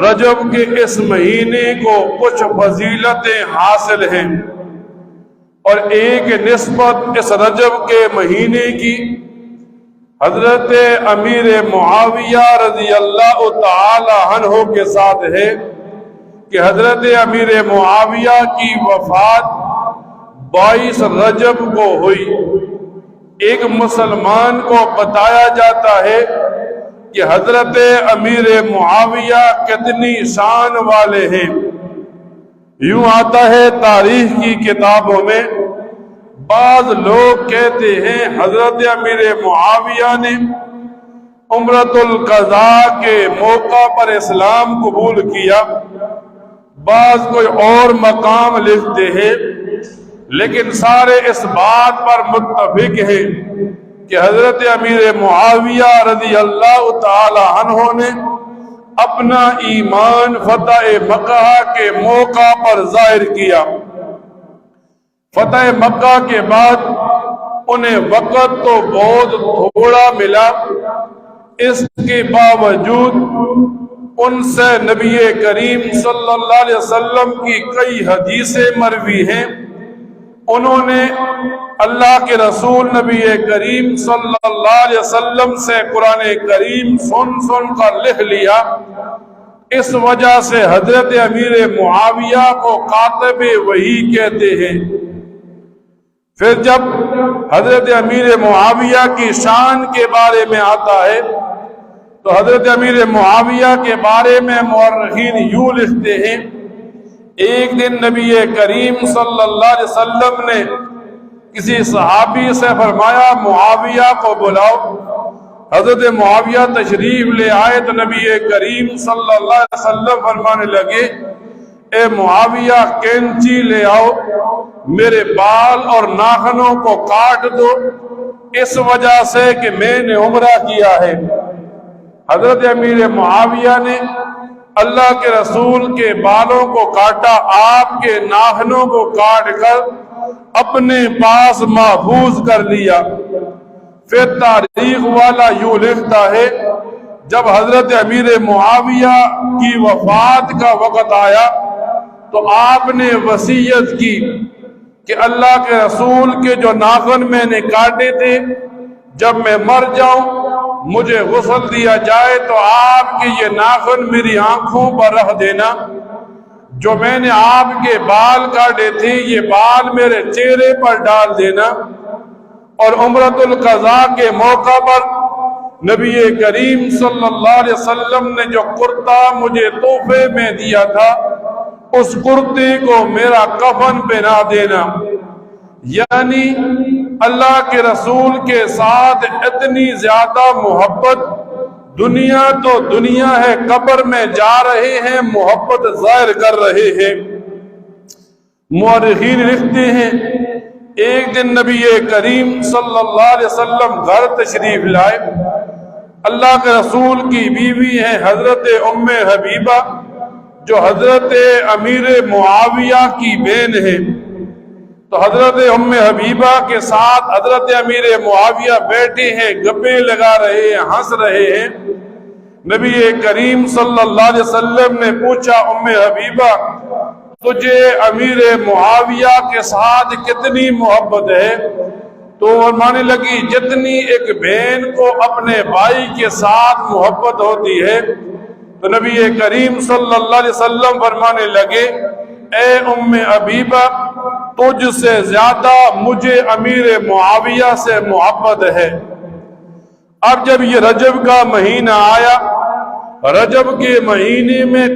رجب کے اس مہینے کو کچھ فضیلتیں حاصل ہیں، اور ایک نسبت اس رجب کے مہینے کی حضرت امیر معاویہ رضی اللہ تعالی عنہ کے ساتھ ہے کہ حضرت امیر معاویہ کی وفات 22 رجب کو ہوئی۔ ایک مسلمان کو بتایا جاتا ہے کہ حضرت امیر معاویہ کتنی شان والے ہیں۔ یوں آتا ہے تاریخ کی کتابوں میں، بعض لوگ کہتے ہیں حضرت امیر معاویہ نے عمرۃ القضاء کے موقع پر اسلام قبول کیا، بعض کوئی اور مقام لکھتے ہیں، لیکن سارے اس بات پر متفق ہیں کہ حضرت امیر معاویہ رضی اللہ تعالی عنہ نے اپنا ایمان فتح مکہ کے موقع پر ظاہر کیا۔ فتح مکہ کے بعد انہیں وقت تو بہت تھوڑا ملا، اس کے باوجود ان سے نبی کریم صلی اللہ علیہ وسلم کی کئی حدیثیں مروی ہیں۔ انہوں نے اللہ کے رسول نبی کریم صلی اللہ علیہ وسلم سے قرآن کریم سن کر لکھ لیا، اس وجہ سے حضرت امیر معاویہ کو کاتب وحی کہتے ہیں۔ پھر جب حضرت امیر معاویہ کی شان کے بارے میں آتا ہے تو حضرت امیر معاویہ کے بارے میں مورخین یوں لکھتے ہیں، ایک دن نبی کریم صلی اللہ علیہ وسلم نے کسی صحابی سے فرمایا معاویہ کو بلاؤ۔ حضرت معاویہ تشریف لے آئے تو نبی کریم صلی اللہ علیہ وسلم فرمانے لگے، اے معاویہ کینچی لے آؤ، میرے بال اور ناخنوں کو کاٹ دو، اس وجہ سے کہ میں نے عمرہ کیا ہے۔ حضرت امیر معاویہ نے اللہ کے رسول کے بالوں کو کاٹا، آپ کے ناخنوں کو کاٹ کر اپنے پاس محفوظ کر لیا۔ پھر تاریخ والا یوں لکھتا ہے، جب حضرت امیر معاویہ کی وفات کا وقت آیا تو آپ نے وصیت کی کہ اللہ کے رسول کے جو ناخن میں نے کاٹے تھے، جب میں مر جاؤں مجھے غسل دیا جائے تو آپ کے یہ ناخن میری آنکھوں پر رکھ دینا، جو میں نے آپ کے بال کاٹے تھے یہ بال میرے چہرے پر ڈال دینا۔ اور عمرۃ القضاء کے موقع پر نبی کریم صلی اللہ علیہ وسلم نے جو کرتا مجھے تحفے میں دیا تھا، اس کرتے کو میرا کفن بنا دینا۔ یعنی اللہ کے رسول کے ساتھ اتنی زیادہ محبت، دنیا تو دنیا ہے، قبر میں جا رہے ہیں محبت ظاہر کر رہے ہیں۔ مورخین لکھتے ہیں، ایک دن نبی کریم صلی اللہ علیہ وسلم گھر تشریف لائے، اللہ کے رسول کی بیوی ہیں حضرت ام حبیبہ جو حضرت امیر معاویہ کی بہن ہے، تو حضرت ام حبیبہ کے ساتھ حضرت امیر معاویہ بیٹھے ہیں، گپیں لگا رہے ہیں، ہنس رہے ہیں۔ نبی کریم صلی اللہ علیہ وسلم نے پوچھا، ام حبیبہ تجھے امیر معاویہ کے ساتھ کتنی محبت ہے؟ تو فرمانے لگی جتنی ایک بہن کو اپنے بھائی کے ساتھ محبت ہوتی ہے۔ تو نبی کریم صلی اللہ علیہ وسلم فرمانے لگے، اے ام حبیبہ تجھ سے زیادہ مجھے امیر معاویہ سے محبت ہے۔ اب جب یہ رجب کا مہینہ آیا، رجب کے مہینے میں